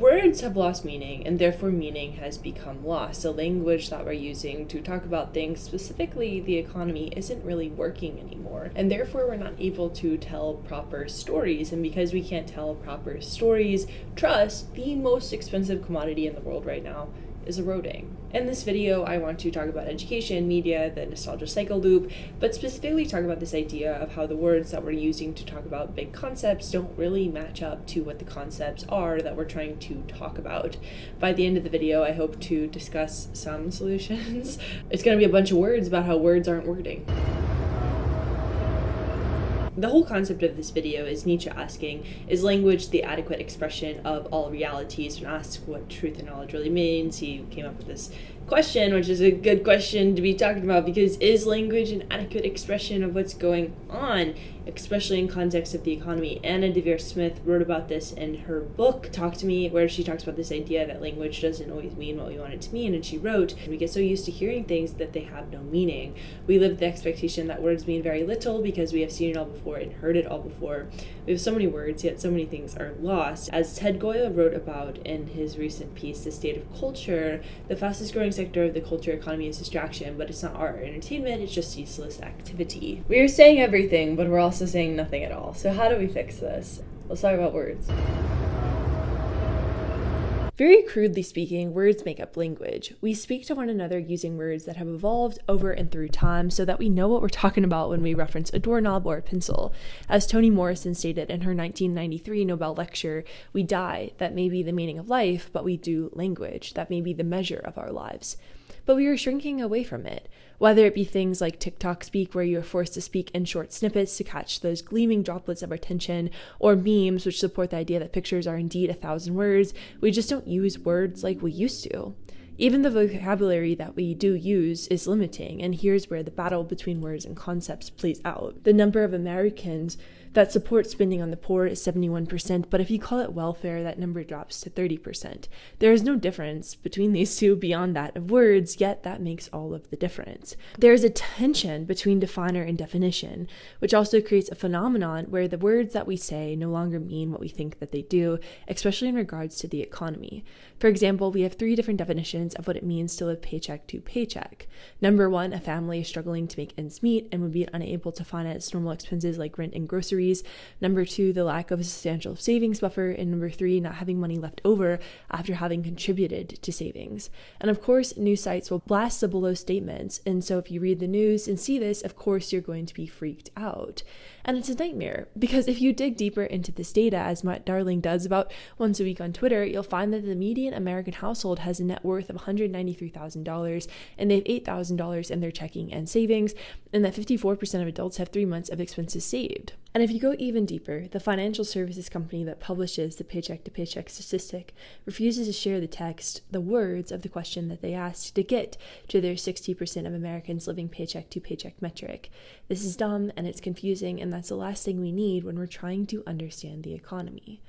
words have lost meaning, and therefore meaning has become lost. The language that we're using to talk about things, specifically the economy, isn't really working anymore, and therefore we're not able to tell proper stories. And because we can't tell proper stories, trust, the most expensive commodity in the world right now, is eroding. In this video, I want to talk about education, media, the nostalgia cycle loop, but specifically talk about this idea of how the words that we're using to talk about big concepts don't really match up to what the concepts are that we're trying to talk about. By the end of the video, I hope to discuss some solutions. It's going to be a bunch of words about how words aren't wording. The whole concept of this video is Nietzsche asking, is language the adequate expression of all realities? When asked what truth and knowledge really means, he came up with this question, which is a good question to be talking about, because is language an adequate expression of what's going on, especially in context of the economy? Anna DeVere Smith wrote about this in her book, Talk to Me, where she talks about this idea that language doesn't always mean what we want it to mean, and she wrote, we get so used to hearing things that they have no meaning. We live the expectation that words mean very little because we have seen it all before and heard it all before. We have so many words, yet so many things are lost. As Ted Goya wrote about in his recent piece, The State of Culture, the fastest growing sector of the culture economy is distraction, but it's not art or entertainment, it's just useless activity. We are saying everything, but we're also saying nothing at all. So how do we fix this? Let's talk about words. Very crudely speaking, words make up language. We speak to one another using words that have evolved over and through time so that we know what we're talking about when we reference a doorknob or a pencil. As Toni Morrison stated in her 1993 Nobel lecture, we die, that may be the meaning of life, but we do language, that may be the measure of our lives. But we are shrinking away from it, whether it be things like TikTok speak, where you are forced to speak in short snippets to catch those gleaming droplets of attention, or memes, which support the idea that pictures are indeed 1,000 words. We just don't use words like we used to. Even the vocabulary that we do use is limiting, and here's where the battle between words and concepts plays out. The number of Americans that support spending on the poor is 71%, but if you call it welfare, that number drops to 30%. There is no difference between these two beyond that of words, yet that makes all of the difference. There is a tension between definer and definition, which also creates a phenomenon where the words that we say no longer mean what we think that they do, especially in regards to the economy. For example, we have 3 different definitions of what it means to live paycheck to paycheck. Number 1, a family is struggling to make ends meet and would be unable to finance normal expenses like rent and groceries. Number 2, the lack of a substantial savings buffer. And number 3, not having money left over after having contributed to savings. And of course, news sites will blast the below statements. And so if you read the news and see this, of course, you're going to be freaked out. And it's a nightmare, because if you dig deeper into this data, as Matt Darling does about once a week on Twitter, you'll find that the median American household has a net worth of $193,000, and they have $8,000 in their checking and savings, and that 54% of adults have 3 months of expenses saved. And if you go even deeper, the financial services company that publishes the paycheck-to-paycheck statistic refuses to share the text, the words of the question that they asked to get to their 60% of Americans living paycheck-to-paycheck metric. This is dumb, and it's confusing, and that's the last thing we need when we're trying to understand the economy.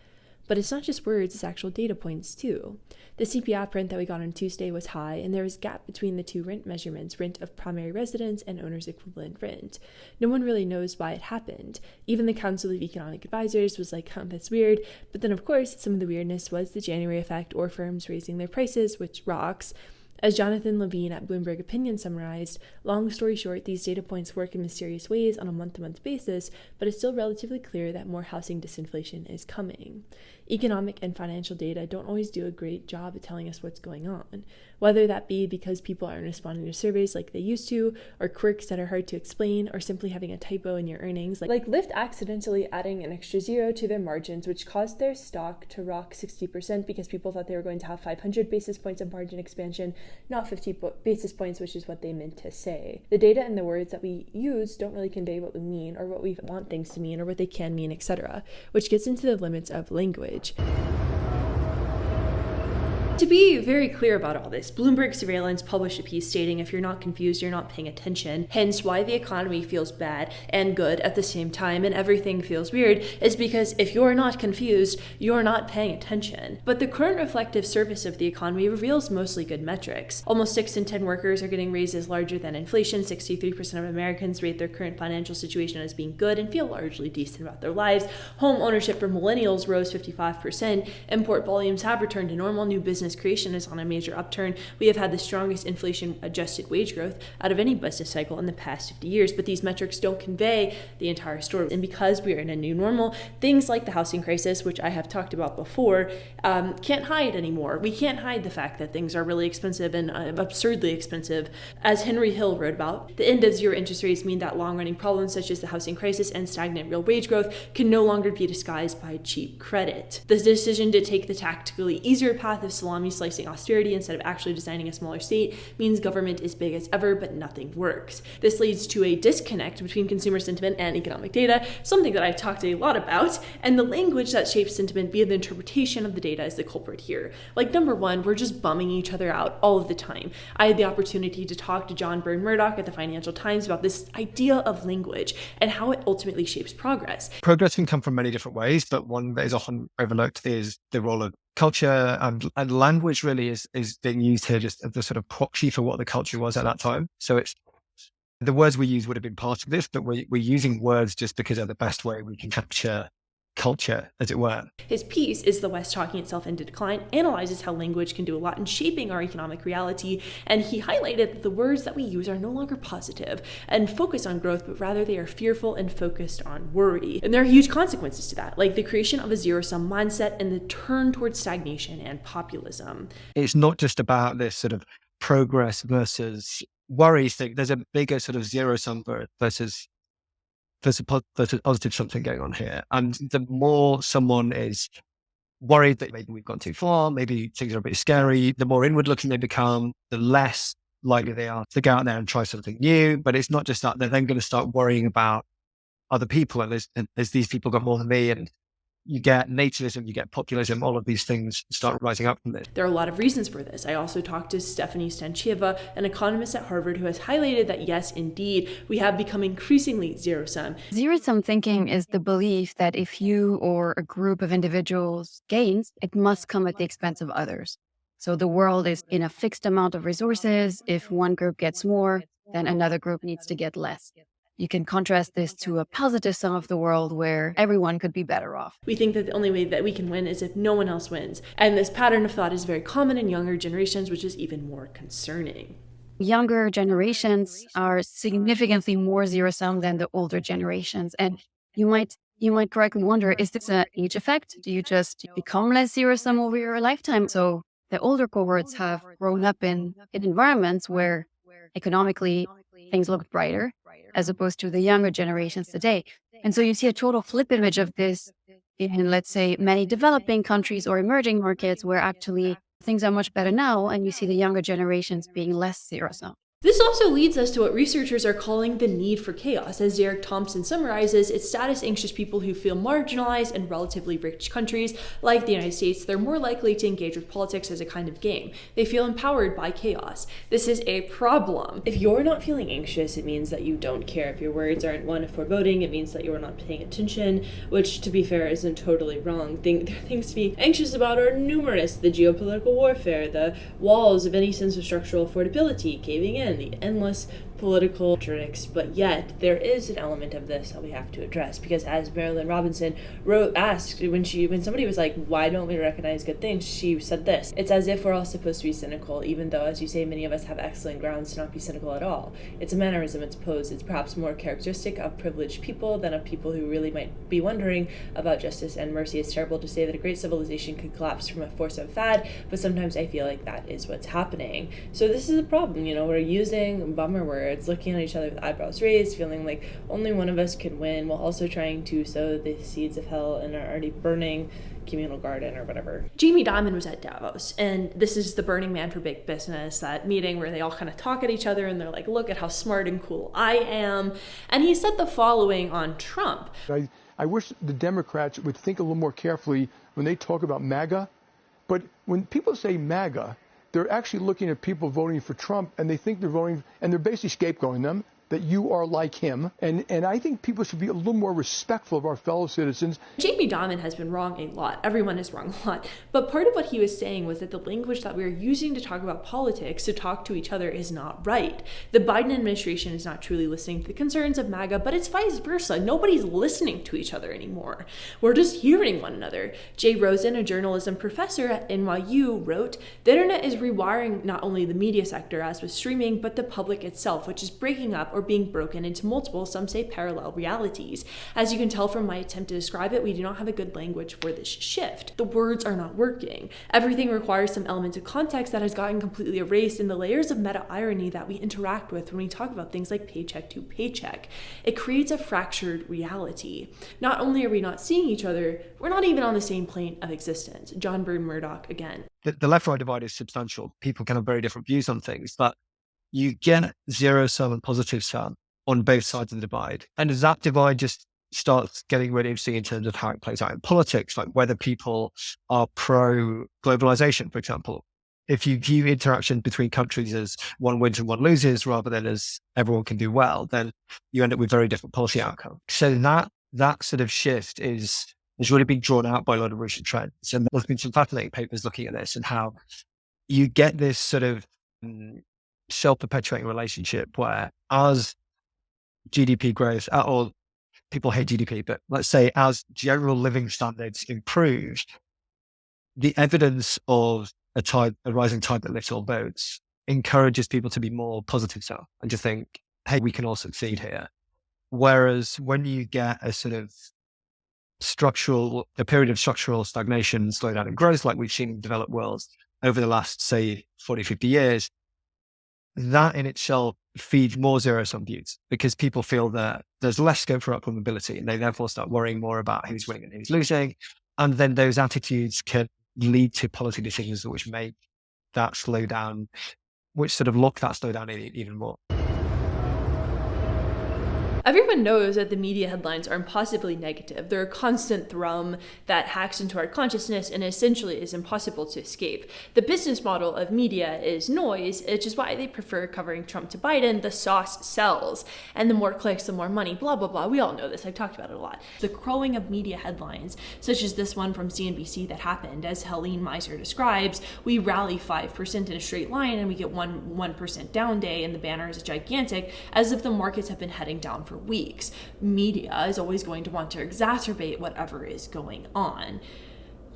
But it's not just words, it's actual data points too. The CPI print that we got on Tuesday was high, and there was a gap between the 2 rent measurements, rent of primary residence and owner's equivalent rent. No one really knows why it happened. Even the Council of Economic Advisors was like, that's weird. But then of course, some of the weirdness was the January effect, or firms raising their prices, which rocks. As Jonathan Levine at Bloomberg Opinion summarized, long story short, these data points work in mysterious ways on a month-to-month basis, but it's still relatively clear that more housing disinflation is coming. Economic and financial data don't always do a great job at telling us what's going on, whether that be because people aren't responding to surveys like they used to, or quirks that are hard to explain, or simply having a typo in your earnings, like Lyft accidentally adding an extra 0 to their margins, which caused their stock to rock 60% because people thought they were going to have 500 basis points of margin expansion, not 50 basis points, which is what they meant to say. The data and the words that we use don't really convey what we mean, or what we want things to mean, or what they can mean, etc., which gets into the limits of language. To be very clear about all this, Bloomberg Surveillance published a piece stating if you're not confused, you're not paying attention. Hence why the economy feels bad and good at the same time and everything feels weird is because if you're not confused, you're not paying attention. But the current reflective surface of the economy reveals mostly good metrics. Almost 6 in 10 workers are getting raises larger than inflation. 63% of Americans rate their current financial situation as being good and feel largely decent about their lives. Home ownership for millennials rose 55%. Import volumes have returned to normal. New business creation is on a major upturn. We have had the strongest inflation-adjusted wage growth out of any business cycle in the past 50 years, but these metrics don't convey the entire story. And because we are in a new normal, things like the housing crisis, which I have talked about before, can't hide anymore. We can't hide the fact that things are really expensive and absurdly expensive. As Henry Hill wrote about, the end of zero interest rates mean that long-running problems such as the housing crisis and stagnant real wage growth can no longer be disguised by cheap credit. The decision to take the tactically easier path of salami slicing austerity instead of actually designing a smaller state means government is big as ever, but nothing works. This leads to a disconnect between consumer sentiment and economic data, something that I've talked a lot about, and the language that shapes sentiment via the interpretation of the data is the culprit here. Like, number one, we're just bumming each other out all of the time. I had the opportunity to talk to John Byrne Murdoch at the Financial Times about this idea of language and how it ultimately shapes progress. Progress can come from many different ways, but one that is often overlooked is the role of culture, and language really is being used here just as the sort of proxy for what the culture was at that time. So it's the words we use would have been part of this, but we're using words just because they're the best way we can capture culture, as it were. His piece, Is the West Talking Itself into Decline?, analyzes how language can do a lot in shaping our economic reality, and he highlighted that the words that we use are no longer positive and focused on growth, but rather they are fearful and focused on worry. And there are huge consequences to that, like the creation of a zero-sum mindset and the turn towards stagnation and populism. It's not just about this sort of progress versus worry thing. There's a bigger sort of zero-sum versus positive something going on here. And the more someone is worried that maybe we've gone too far, maybe things are a bit scary, the more inward looking they become, the less likely they are to go out there and try something new. But it's not just that, they're then going to start worrying about other people. And there's these people got more than me, and you get nativism, you get populism, all of these things start rising up from this. There are a lot of reasons for this. I also talked to Stephanie Stancheva, an economist at Harvard, who has highlighted that yes, indeed, we have become increasingly zero-sum. Zero-sum thinking is the belief that if you or a group of individuals gains, it must come at the expense of others. So the world is in a fixed amount of resources. If one group gets more, then another group needs to get less. You can contrast this to a positive sum of the world where everyone could be better off. We think that the only way that we can win is if no one else wins. And this pattern of thought is very common in younger generations, which is even more concerning. Younger generations are significantly more zero-sum than the older generations. And you might correctly wonder, is this an age effect? Do you just become less zero-sum over your lifetime? So the older cohorts have grown up in environments where economically things look brighter, as opposed to the younger generations today. And so you see a total flip image of this in, let's say, many developing countries or emerging markets where actually things are much better now, and you see the younger generations being less zero-sum. This also leads us to what researchers are calling the need for chaos. As Derek Thompson summarizes, it's status-anxious people who feel marginalized in relatively rich countries like the United States. They're more likely to engage with politics as a kind of game. They feel empowered by chaos. This is a problem. If you're not feeling anxious, it means that you don't care. If your words aren't one of foreboding, it means that you're not paying attention, which, to be fair, isn't totally wrong. Things to be anxious about are numerous. The geopolitical warfare, the walls of any sense of structural affordability caving in, the endless political tricks, but yet there is an element of this that we have to address, because as Marilyn Robinson asked when somebody was like, why don't we recognize good things, she said this: it's as if we're all supposed to be cynical, even though, as you say, many of us have excellent grounds to not be cynical at all. It's a mannerism, it's pose, it's perhaps more characteristic of privileged people than of people who really might be wondering about justice and mercy. It's terrible to say that a great civilization could collapse from a force of fad, but sometimes I feel like that is what's happening. So this is a problem, we're using bummer words, looking at each other with eyebrows raised, feeling like only one of us can win, while also trying to sow the seeds of hell in our already burning communal garden or whatever. Jamie Dimon was at Davos, and this is the Burning Man for Big Business, that meeting where they all kind of talk at each other and they're like, look at how smart and cool I am. And he said the following on Trump. I wish the Democrats would think a little more carefully when they talk about MAGA But when people say MAGA, they're actually looking at people voting for Trump, and they think they're voting, and they're basically scapegoating them, that you are like him. And I think people should be a little more respectful of our fellow citizens. Jamie Dimon has been wrong a lot. Everyone is wrong a lot. But part of what he was saying was that the language that we are using to talk about politics, to talk to each other, is not right. The Biden administration is not truly listening to the concerns of MAGA, but it's vice versa. Nobody's listening to each other anymore. We're just hearing one another. Jay Rosen, a journalism professor at NYU, wrote, "The internet is rewiring not only the media sector, as with streaming, but the public itself, which is breaking up or being broken into multiple, some say parallel realities. As you can tell from my attempt to describe it, we do not have a good language for this shift. The words are not working. Everything requires some element of context that has gotten completely erased in the layers of meta-irony that we interact with when we talk about things like paycheck to paycheck. It creates a fractured reality. Not only are we not seeing each other, we're not even on the same plane of existence." John Byrne Murdoch again. The left-right divide is substantial. People can have very different views on things, but you get zero sum and positive sum on both sides of the divide. And as that divide just starts getting really interesting in terms of how it plays out in politics, like whether people are pro-globalization, for example. If you view interaction between countries as one wins and one loses, rather than as everyone can do well, then you end up with very different policy outcomes. So that sort of shift is really being drawn out by a lot of recent trends. And there's been some fascinating papers looking at this and how you get this sort of self-perpetuating relationship where as GDP grows, or people hate GDP, but let's say as general living standards improve, the evidence of a rising tide that lifts all boats encourages people to be more positive self and to think, hey, we can all succeed here. Whereas when you get a sort of period of structural stagnation, slowdown in growth, like we've seen in developed worlds over the last, say, 40, 50 years, that in itself feeds more zero-sum views because people feel that there's less scope for upward mobility and they therefore start worrying more about who's winning and who's losing. And then those attitudes can lead to policy decisions which make that slowdown, which sort of lock that slowdown in even more. Everyone knows that the media headlines are impossibly negative. They're a constant thrum that hacks into our consciousness and essentially is impossible to escape. The business model of media is noise, which is why they prefer covering Trump to Biden. The sauce sells, and the more clicks, the more money, blah, blah, blah. We all know this. I've talked about it a lot. The crowing of media headlines, such as this one from CNBC that happened, as Helene Meiser describes, we rally 5% in a straight line and we get 1% down day, and the banner is gigantic, as if the markets have been heading down for weeks. Media is always going to want to exacerbate whatever is going on.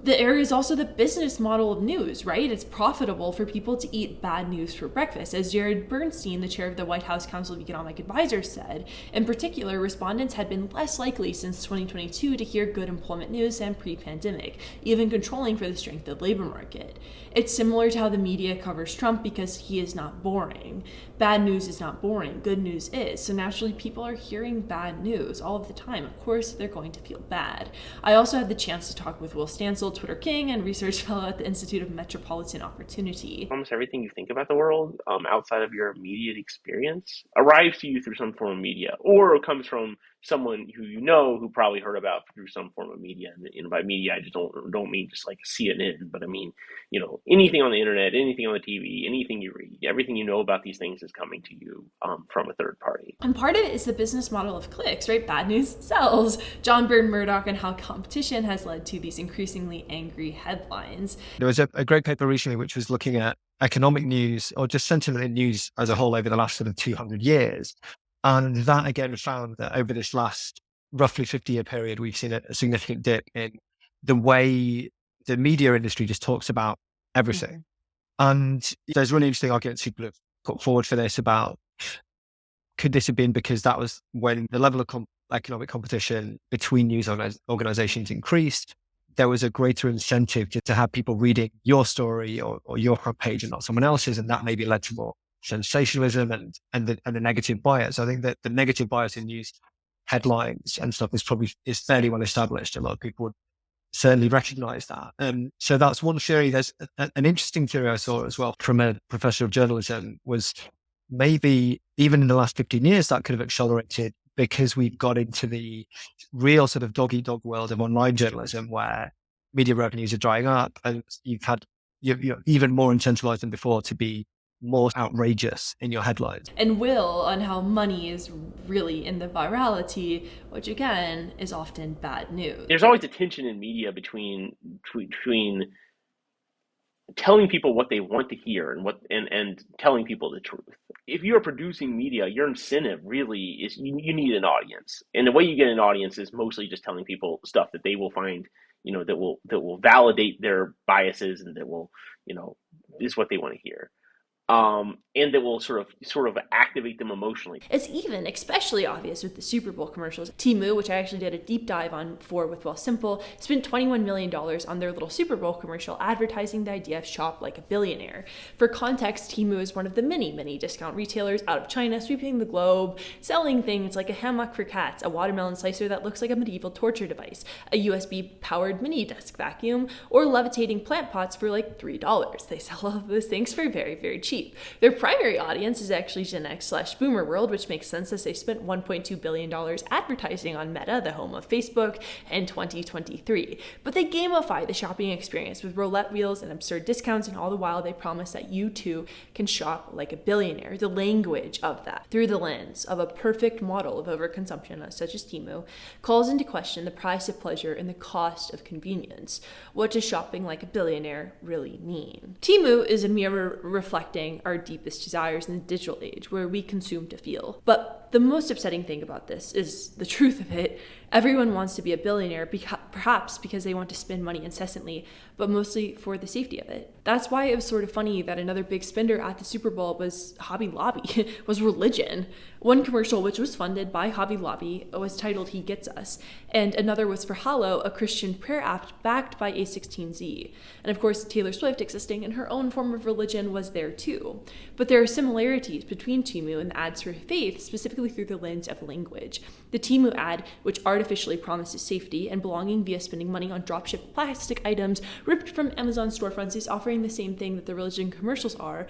The area is also the business model of news, right? It's profitable for people to eat bad news for breakfast. As Jared Bernstein, the chair of the White House Council of Economic Advisors, said, in particular, respondents had been less likely since 2022 to hear good employment news than pre-pandemic, even controlling for the strength of the labor market. It's similar to how the media covers Trump because he is not boring. Bad news is not boring, good news is. So naturally, people are hearing bad news all of the time. Of course, they're going to feel bad. I also had the chance to talk with Will Stansel, Twitter king and research fellow at the Institute of Metropolitan Opportunity. Almost everything you think about the world outside of your immediate experience arrives to you through some form of media, or comes from someone who you know who probably heard about through some form of media. And by media, I just don't mean just like CNN, but I mean, anything on the internet, anything on the TV, anything you read, everything you know about these things is coming to you from a third party. And part of it is the business model of clicks, right? Bad news sells. John Byrne Murdoch and how competition has led to these increasingly angry headlines. There was a great paper recently which was looking at economic news or just sentiment in news as a whole over the last sort of 200 years. And that again found that over this last roughly 50-year period, we've seen a significant dip in the way the media industry just talks about everything. And there's really interesting arguments people have put forward for this about, could this have been because that was when the level of economic competition between news organizations increased? There was a greater incentive to have people reading your story or your front page and not someone else's. And that maybe led to more sensationalism and the negative bias. I think that the negative bias in news headlines and stuff is fairly well established. A lot of people would certainly recognize that. So that's one theory. There's an interesting theory I saw as well from a professor of journalism was maybe even in the last 15 years that could have accelerated because we've got into the real sort of dog-eat-dog world of online journalism where media revenues are drying up, and you're even more incentivized than before to be more outrageous in your headlines. And will on how money is really in the virality, which again is often bad news. There's always a tension in media between telling people what they want to hear and telling people the truth. If you're producing media, your incentive really is you need an audience, and the way you get an audience is mostly just telling people stuff that they will find, that will validate their biases, and that will, is what they want to hear. And that will sort of activate them emotionally. It's even especially obvious with the Super Bowl commercials. Temu, which I actually did a deep dive on for with Well Simple, spent $21 million on their little Super Bowl commercial advertising the idea of shop like a billionaire. For context, Temu is one of the many discount retailers out of China, sweeping the globe, selling things like a hammock for cats, a watermelon slicer that looks like a medieval torture device, a USB-powered mini desk vacuum, or levitating plant pots for like $3. They sell all of those things for very cheap. Their primary audience is actually Gen X/Boomer world, which makes sense as they spent $1.2 billion advertising on Meta, the home of Facebook, in 2023. But they gamify the shopping experience with roulette wheels and absurd discounts, and all the while they promise that you too can shop like a billionaire. The language of that, through the lens of a perfect model of overconsumption, such as Temu, calls into question the price of pleasure and the cost of convenience. What does shopping like a billionaire really mean? Temu is a mirror reflecting our deepest desires in the digital age, where we consume to feel. But the most upsetting thing about this is the truth of it. Everyone wants to be a billionaire, perhaps because they want to spend money incessantly, but mostly for the safety of it. That's why it was sort of funny that another big spender at the Super Bowl was Hobby Lobby, was religion. One commercial, which was funded by Hobby Lobby, was titled He Gets Us, and another was for Hallow, a Christian prayer app backed by A16Z. And of course, Taylor Swift, existing in her own form of religion, was there too. But there are similarities between Temu and the ads for faith, specifically through the lens of language. The Temu ad, which artificially promises safety and belonging via spending money on dropship plastic items ripped from Amazon storefronts, is offering the same thing that the religion commercials are,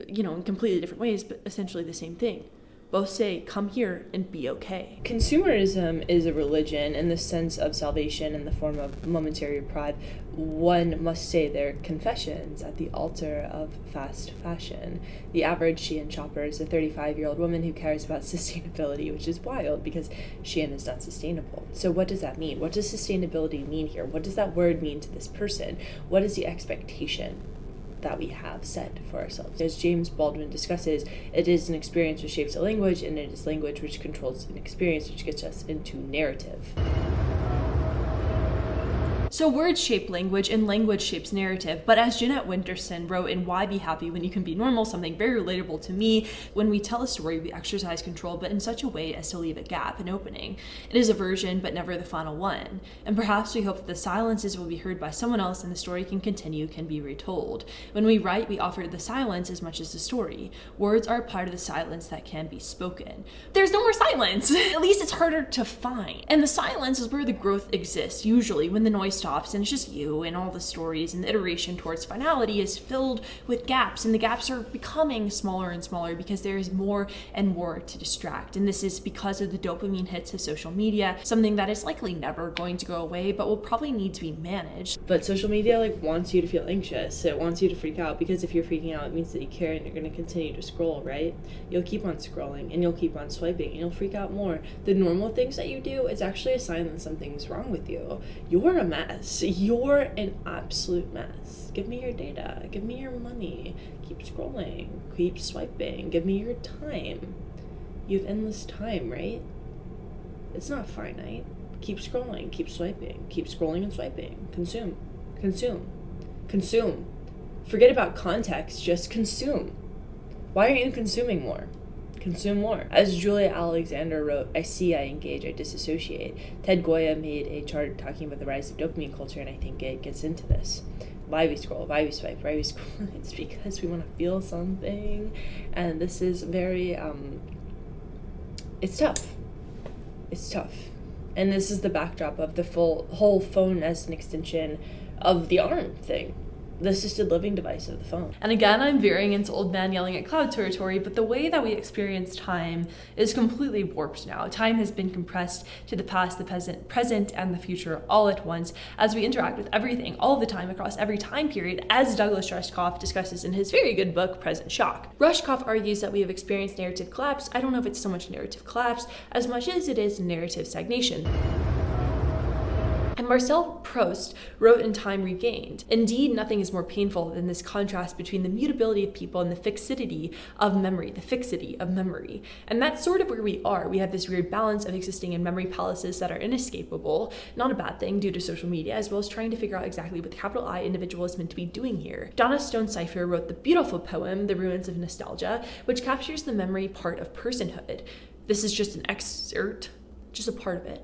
in completely different ways, but essentially the same thing. Both say, come here and be okay. Consumerism is a religion in the sense of salvation in the form of momentary pride. One must say their confessions at the altar of fast fashion. The average Shein shopper is a 35-year-old woman who cares about sustainability, which is wild because Shein is not sustainable. So what does that mean? What does sustainability mean here? What does that word mean to this person? What is the expectation that we have set for ourselves? As James Baldwin discusses, it is an experience which shapes a language, and it is language which controls an experience, which gets us into narrative. So words shape language and language shapes narrative, but as Jeanette Winterson wrote in Why Be Happy When You Can Be Normal, something very relatable to me, when we tell a story, we exercise control, but in such a way as to leave a gap, an opening. It is a version, but never the final one. And perhaps we hope that the silences will be heard by someone else and the story can continue, can be retold. When we write, we offer the silence as much as the story. Words are a part of the silence that can be spoken. There's no more silence. At least it's harder to find. And the silence is where the growth exists, usually when the noise stops and it's just you and all the stories, and the iteration towards finality is filled with gaps, and the gaps are becoming smaller and smaller because there is more and more to distract. And this is because of the dopamine hits of social media, something that is likely never going to go away but will probably need to be managed. But social media wants you to feel anxious. It wants you to freak out, because if you're freaking out, it means that you care and you're going to continue to scroll, right? You'll keep on scrolling and you'll keep on swiping and you'll freak out more. The normal things that you do, it's actually a sign that something's wrong with you. You're a mess. You're an absolute mess. Give me your data. Give me your money. Keep scrolling. Keep swiping. Give me your time. You have endless time, right? It's not finite. Keep scrolling. Keep swiping. Keep scrolling and swiping. Consume. Consume. Consume. Forget about context. Just consume. Why aren't you consuming more? Consume more. As Julia Alexander wrote, I see, I engage, I disassociate. Ted Goya made a chart talking about the rise of dopamine culture, and I think it gets into this. Why we scroll, why we swipe, why we scroll. It's because we want to feel something. And this is very, it's tough. It's tough. And this is the backdrop of the whole phone as an extension of the arm thing. the assisted living device of the phone. And again, I'm veering into old man yelling at cloud territory, but the way that we experience time is completely warped now. Time has been compressed to the past, the present, and the future all at once as we interact with everything all the time across every time period, as Douglas Rushkoff discusses in his very good book, Present Shock. Rushkoff argues that we have experienced narrative collapse. I don't know if it's so much narrative collapse as much as it is narrative stagnation. And Marcel Proust wrote in Time Regained, "Indeed, nothing is more painful than this contrast between the mutability of people and the fixity of memory, And that's sort of where we are. We have this weird balance of existing in memory palaces that are inescapable, not a bad thing due to social media, as well as trying to figure out exactly what the capital I individual is meant to be doing here." Donna Stone Cipher wrote the beautiful poem, The Ruins of Nostalgia, which captures the memory part of personhood. This is just an excerpt, just a part of it.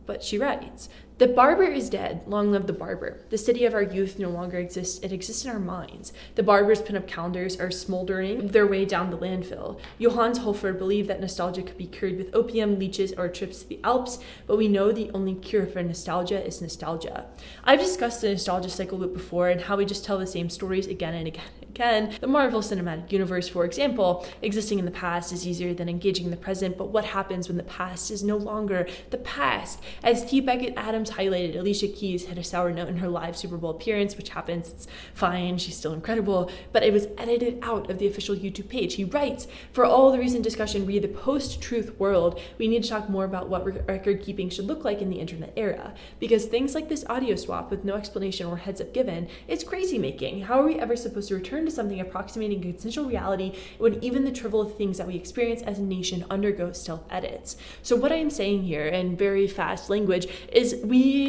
But she writes, "The barber is dead. Long live the barber. The city of our youth no longer exists. It exists in our minds. The barber's pin-up calendars are smoldering their way down the landfill. Johannes Hofer believed that nostalgia could be cured with opium, leeches, or trips to the Alps, but we know the only cure for nostalgia is nostalgia." I've discussed the nostalgia cycle loop before and how we just tell the same stories again and again and again. The Marvel Cinematic Universe, for example, existing in the past is easier than engaging in the present, but what happens when the past is no longer the past? As T. Beckett Adams highlighted, Alicia Keys hit a sour note in her live Super Bowl appearance, which happens, it's fine, she's still incredible, but it was edited out of the official YouTube page. He writes, "For all the recent discussion re the post-truth world, we need to talk more about what record keeping should look like in the internet era. Because things like this audio swap with no explanation or heads up given, it's crazy making. How are we ever supposed to return to something approximating consensual reality when even the trivial things that we experience as a nation undergo stealth edits?" So what I am saying here in very fast language is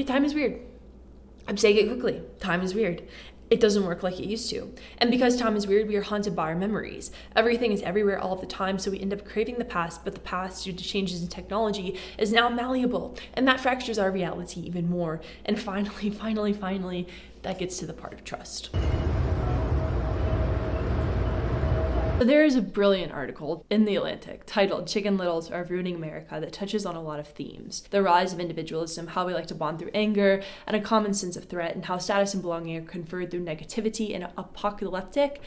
time is weird. I'm saying it quickly. Time is weird. It doesn't work like it used to. And because time is weird, we are haunted by our memories. Everything is everywhere all of the time, so we end up craving the past, but the past, due to changes in technology, is now malleable. And that fractures our reality even more. And finally, that gets to the part of trust. There is a brilliant article in The Atlantic titled "Chicken Littles Are Ruining America" that touches on a lot of themes. The rise of individualism, how we like to bond through anger, and a common sense of threat, and how status and belonging are conferred through negativity and apocalyptic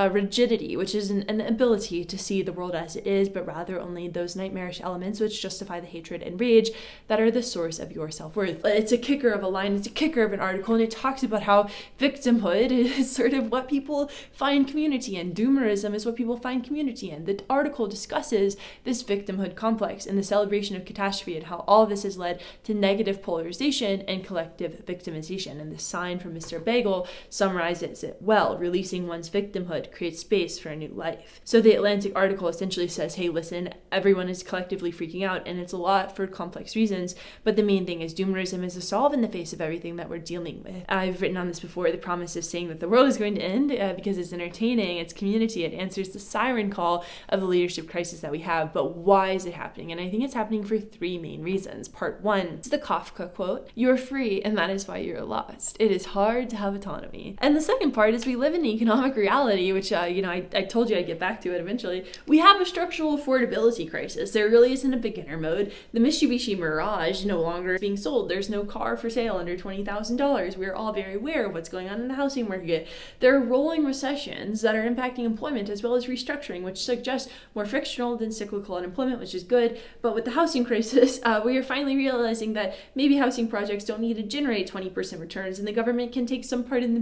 rigidity, which is an ability to see the world as it is, but rather only those nightmarish elements which justify the hatred and rage that are the source of your self-worth. It's a kicker of a line, it's a kicker of an article, and it talks about how victimhood is sort of what people find community in. Doomerism is what people find community in. The article discusses this victimhood complex and the celebration of catastrophe and how all this has led to negative polarization and collective victimization. And the sign from Mr. Bagel summarizes it well: releasing one's victimhood creates space for a new life. So the Atlantic article essentially says, hey, listen, everyone is collectively freaking out, and it's a lot for complex reasons, but the main thing is doomerism is a solve in the face of everything that we're dealing with. I've written on this before, the promise of saying that the world is going to end because it's entertaining, it's community, it answers the siren call of the leadership crisis that we have, but why is it happening? And I think it's happening for three main reasons. Part one, it's the Kafka quote, "You're free, and that is why you're lost. It is hard to have autonomy." And the second part is we live in an economic reality, which, I told you I'd get back to it eventually. We have a structural affordability crisis. There really isn't a beginner mode. The Mitsubishi Mirage no longer is being sold. There's no car for sale under $20,000. We're all very aware of what's going on in the housing market. There are rolling recessions that are impacting employment as well as restructuring, which suggests more frictional than cyclical unemployment, which is good. But with the housing crisis, we are finally realizing that maybe housing projects don't need to generate 20% returns, and the government can take some part in the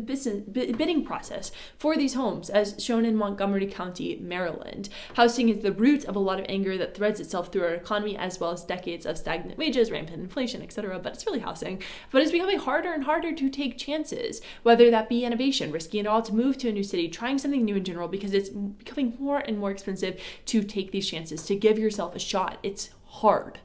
bidding process for these homes, as shown in Montgomery County, Maryland. Housing is the root of a lot of anger that threads itself through our economy, as well as decades of stagnant wages, rampant inflation, etc. But it's really housing. But it's becoming harder and harder to take chances, whether that be innovation, risking it all to move to a new city, trying something new in general, because it's becoming more and more expensive to take these chances, to give yourself a shot. It's hard.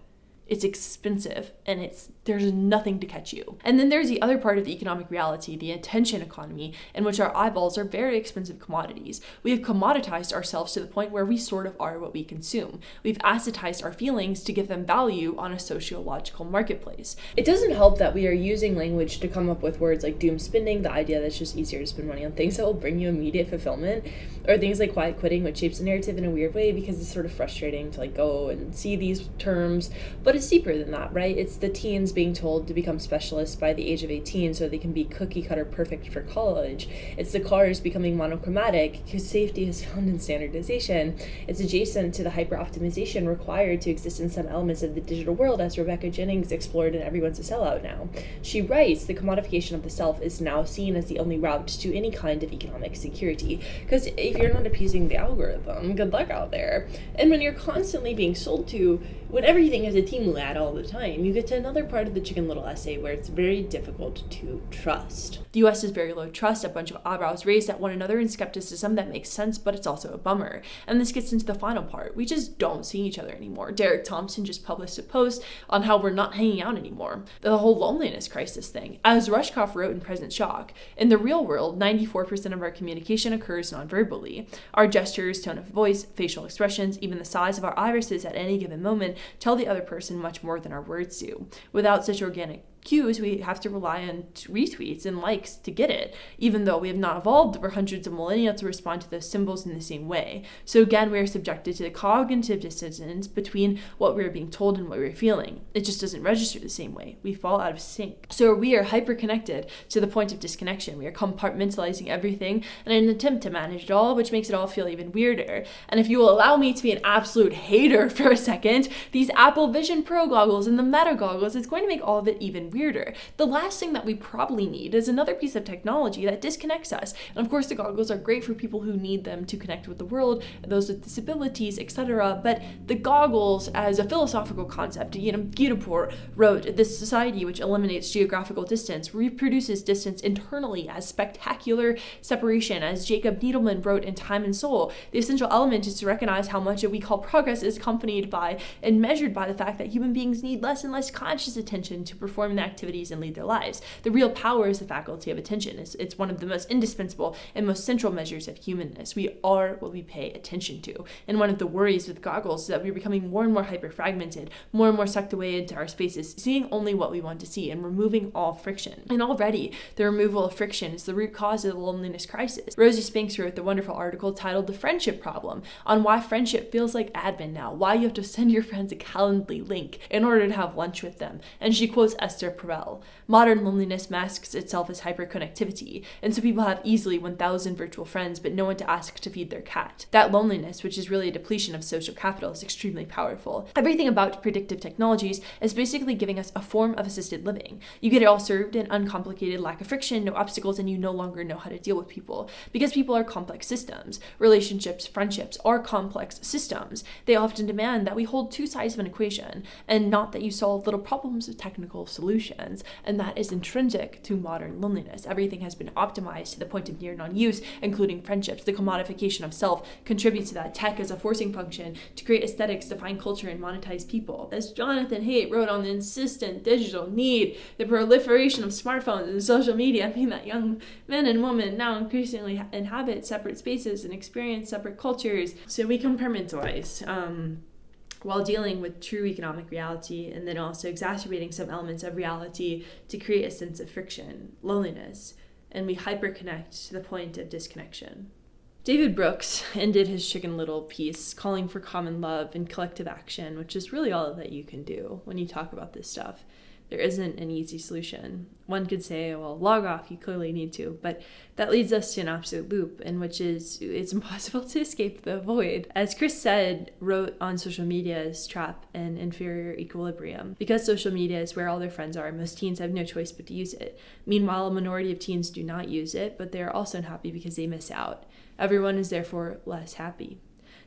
It's expensive, and there's nothing to catch you. And then there's the other part of the economic reality, the attention economy, in which our eyeballs are very expensive commodities. We have commoditized ourselves to the point where we sort of are what we consume. We've assetized our feelings to give them value on a sociological marketplace. It doesn't help that we are using language to come up with words like doom spending, the idea that it's just easier to spend money on things that will bring you immediate fulfillment, or things like quiet quitting, which shapes the narrative in a weird way because it's sort of frustrating to go and see these terms. But But it's deeper than that, right? It's the teens being told to become specialists by the age of 18 so they can be cookie cutter perfect for college. It's the cars becoming monochromatic because safety is found in standardization. It's adjacent to the hyper optimization required to exist in some elements of the digital world, as Rebecca Jennings explored in Everyone's a Sellout Now. She writes, the commodification of the self is now seen as the only route to any kind of economic security. Because if you're not appeasing the algorithm, good luck out there. And when you're constantly being sold to, when everything is a team lad all the time, you get to another part of the Chicken Little essay where it's very difficult to trust. The US is very low trust, a bunch of eyebrows raised at one another in skepticism that makes sense, but it's also a bummer. And this gets into the final part. We just don't see each other anymore. Derek Thompson just published a post on how we're not hanging out anymore. The whole loneliness crisis thing. As Rushkoff wrote in Present Shock, in the real world, 94% of our communication occurs non-verbally. Our gestures, tone of voice, facial expressions, even the size of our irises at any given moment tell the other person much more than our words do. Without such organic cues, we have to rely on retweets and likes to get it, even though we have not evolved over hundreds of millennia to respond to those symbols in the same way. So again, we are subjected to the cognitive dissonance between what we are being told and what we are feeling. It just doesn't register the same way. We fall out of sync. So we are hyper-connected to the point of disconnection. We are compartmentalizing everything in an attempt to manage it all, which makes it all feel even weirder. And if you will allow me to be an absolute hater for a second, these Apple Vision Pro goggles and the Meta goggles, it's going to make all of it even weirder. The last thing that we probably need is another piece of technology that disconnects us. And of course, the goggles are great for people who need them to connect with the world, those with disabilities, etc. But the goggles, as a philosophical concept, Gitapur wrote, this society which eliminates geographical distance reproduces distance internally as spectacular separation. As Jacob Needleman wrote in Time and Soul, the essential element is to recognize how much of we call progress is accompanied by and measured by the fact that human beings need less and less conscious attention to perform the activities and lead their lives. The real power is the faculty of attention. It's one of the most indispensable and most central measures of humanness. We are what we pay attention to. And one of the worries with goggles is that we're becoming more and more hyper-fragmented, more and more sucked away into our spaces, seeing only what we want to see and removing all friction. And already, the removal of friction is the root cause of the loneliness crisis. Rosie Spinks wrote the wonderful article titled The Friendship Problem on why friendship feels like admin now, why you have to send your friends a Calendly link in order to have lunch with them. And she quotes Esther Perel. Modern loneliness masks itself as hyperconnectivity, and so people have easily 1,000 virtual friends but no one to ask to feed their cat. That loneliness, which is really a depletion of social capital, is extremely powerful. Everything about predictive technologies is basically giving us a form of assisted living. You get it all served in uncomplicated, lack of friction, no obstacles, and you no longer know how to deal with people. Because people are complex systems. Relationships, friendships are complex systems. They often demand that we hold two sides of an equation, and not that you solve little problems with technical solutions. And that is intrinsic to modern loneliness. Everything has been optimized to the point of near non-use, including friendships. The commodification of self contributes to that. Tech as a forcing function to create aesthetics, define culture, and monetize people. As Jonathan Haidt wrote on the insistent digital need, the proliferation of smartphones and social media mean that young men and women now increasingly inhabit separate spaces and experience separate cultures. So we compartmentalize. While dealing with true economic reality and then also exacerbating some elements of reality to create a sense of friction, loneliness, and we hyperconnect to the point of disconnection. David Brooks ended his Chicken Little piece calling for common love and collective action, which is really all that you can do when you talk about this stuff. There isn't an easy solution. One could say, well, log off, you clearly need to, but that leads us to an absolute loop in which it's impossible to escape the void. As Chris wrote on social media's trap and inferior equilibrium. Because social media is where all their friends are, most teens have no choice but to use it. Meanwhile, a minority of teens do not use it, but they are also unhappy because they miss out. Everyone is therefore less happy.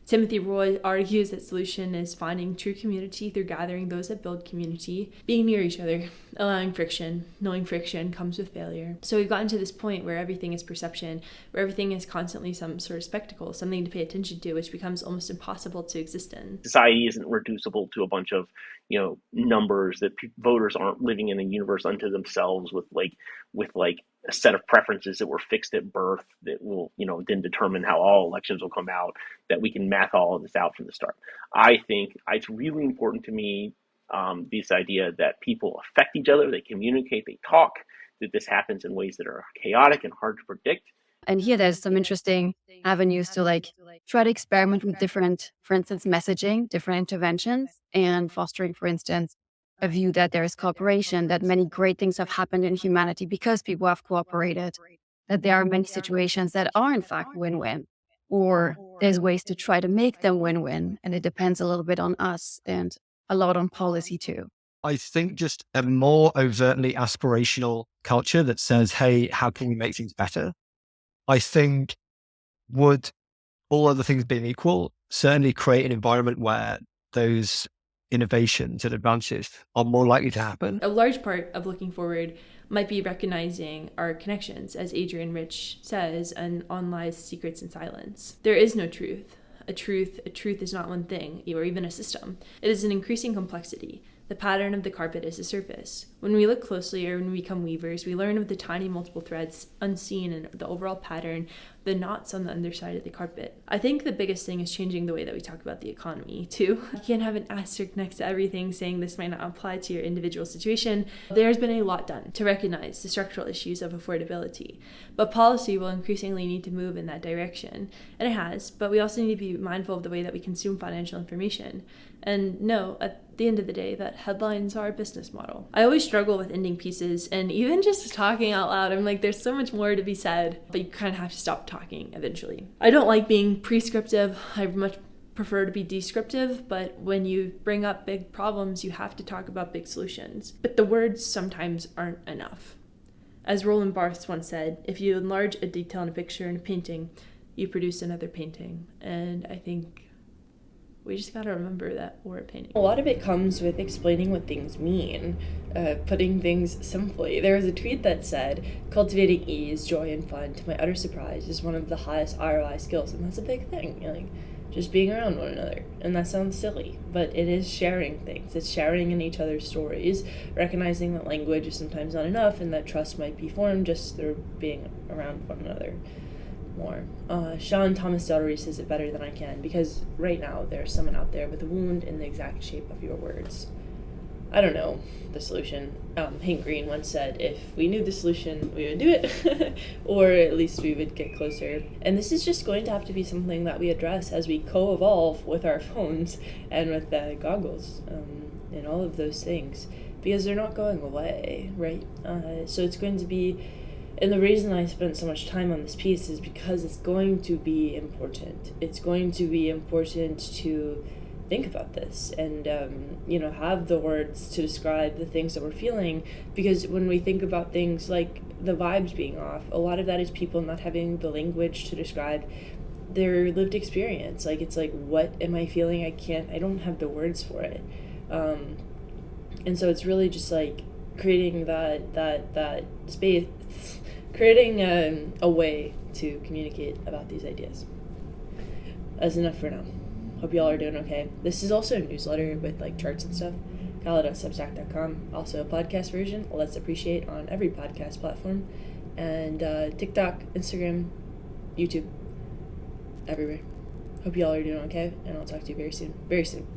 Timothy Roy argues that solution is finding true community through gathering those that build community, being near each other, allowing friction, knowing friction comes with failure. So we've gotten to this point where everything is perception, where everything is constantly some sort of spectacle, something to pay attention to, which becomes almost impossible to exist in. Society isn't reducible to a bunch of, numbers that voters aren't living in a universe unto themselves with a set of preferences that were fixed at birth that will, then determine how all elections will come out, that we can math all of this out from the start. I think it's really important to me, this idea that people affect each other, they communicate, they talk, that this happens in ways that are chaotic and hard to predict. And here there's some interesting avenues to try to experiment with different, for instance, messaging, different interventions, and fostering, for instance, a view that there is cooperation, that many great things have happened in humanity because people have cooperated, that there are many situations that are in fact win-win, or there's ways to try to make them win-win. And it depends a little bit on us and a lot on policy too. I think just a more overtly aspirational culture that says, hey, how can we make things better? I think would, all other things being equal, certainly create an environment where those innovations and advances are more likely to happen. A large part of looking forward might be recognizing our connections, as Adrian Rich says, and on lies, secrets, and silence. There is no truth. A truth is not one thing, or even a system. It is an increasing complexity. The pattern of the carpet is the surface. When we look closely, or when we become weavers, we learn of the tiny multiple threads unseen in the overall pattern, the knots on the underside of the carpet. I think the biggest thing is changing the way that we talk about the economy, too. You can't have an asterisk next to everything saying this might not apply to your individual situation. There's been a lot done to recognize the structural issues of affordability, but policy will increasingly need to move in that direction. And it has, but we also need to be mindful of the way that we consume financial information. And know, at the end of the day, that headlines are a business model. I always struggle with ending pieces, and even just talking out loud, I'm like, there's so much more to be said, but you kind of have to stop talking eventually. I don't like being prescriptive. I much prefer to be descriptive, but when you bring up big problems, you have to talk about big solutions. But the words sometimes aren't enough. As Roland Barthes once said, if you enlarge a detail in a picture in a painting, you produce another painting. And I think we just gotta remember that we're painting. A lot of it comes with explaining what things mean, putting things simply. There was a tweet that said, cultivating ease, joy, and fun, to my utter surprise, is one of the highest ROI skills. And that's a big thing, like just being around one another. And that sounds silly, but it is sharing things. It's sharing in each other's stories, recognizing that language is sometimes not enough, and that trust might be formed just through being around one another more. Sean Thomas Del Reese says it better than I can, because right now there's someone out there with a wound in the exact shape of your words. I don't know the solution. Hank Green once said, if we knew the solution, we would do it, or at least we would get closer. And this is just going to have to be something that we address as we co-evolve with our phones and with the goggles and all of those things, because they're not going away, right? So it's going to be. And the reason I spent so much time on this piece is because it's going to be important. It's going to be important to think about this and, have the words to describe the things that we're feeling. Because when we think about things like the vibes being off, a lot of that is people not having the language to describe their lived experience. Like, it's like, what am I feeling? I don't have the words for it. And so it's really just like creating that space, creating a way to communicate about these ideas. That's enough for now. Hope y'all are doing okay. This is also a newsletter with like charts and stuff. Kyla.substack.com. Also a podcast version. Let's Appreciate on every podcast platform. And TikTok, Instagram, YouTube, everywhere. Hope y'all are doing okay, and I'll talk to you very soon. Very soon.